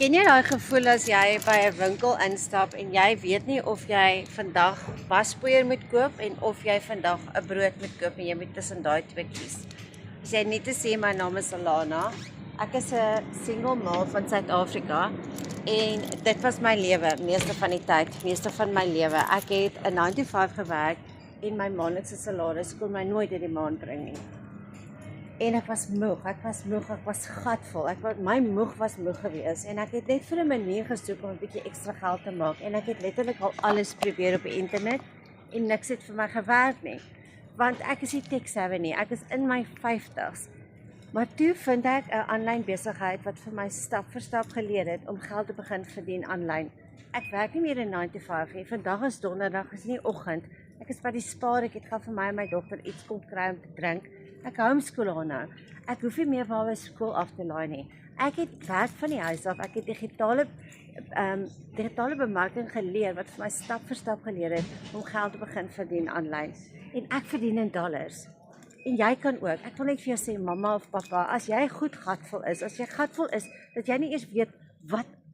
Ken jy daai gevoel as jy by 'n winkel instap en jy weet nie of jy vandag waspoeier moet koop en of jy vandag 'n brood moet koop en jy moet tussen daai twee kies. As jy net te sê my naam is Alana. Ek is 'n single ma van Suid-Afrika en dit was my lewe meeste van die tyd, meeste van my lewe. Ek het 'n 9 to 5 gewerk en my maandelikse salaris kon my nooit deur die maand bring nie. En ek was moeg, ek was gatvol. My moeg was moeg geweest en ek het net vir 'n manier gesoek om 'n bietjie ekstra geld te maak en ek het letterlik al alles probeer op die internet en niks het vir my gewerk nie. Want ek is nie tech-savvy nie, ek is in my 50's. Maar toe vind ek 'n aanlyn besigheid wat vir my stap vir stap geleer het om geld te begin verdien aanlyn. Ek werk nie meer in 9 to 5 nie. Vandag is donderdag, is nie oggend. Ek is by die Spar, ek het gaan vir my en my dogter iets kom kry om te drink. Ek homeschool haar nou. Ek hoef nie meer van haar skool af te laai nie. Ek het werk van die huis af. Ek het digitale bemarking geleer wat vir my stap vir stap geleer het om geld te begin verdien aanlyn. En ek verdien in dollars. En jy kan ook. Ek wil net vir jou sê, mamma of pappa, as jy goed gatvol is, dat jy nie eers weet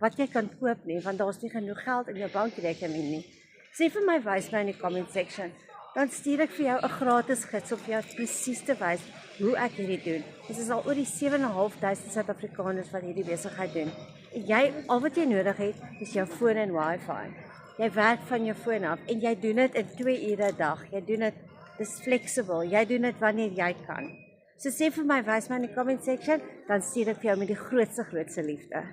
wat jy kan koop nie, want daar's nie genoeg geld in jou bankrekening nie. Sê vir my, wys my in die comment section. Dan stuur ek vir jou 'n gratis gids om vir jou presies te wys hoe ek hierdie doen. Dit is al oor die 7.500 Suid-Afrikaners wat hierdie besigheid doen. En al wat jy nodig het, is jou foon en wifi. Jy werk van jou foon af en jy doen dit in 2 ure 'n dag. Jy doen dit, dis flexible. Jy doen dit wanneer jy kan. So sê vir my, wys my in die comment section, dan stuur ek vir jou met die grootste liefde.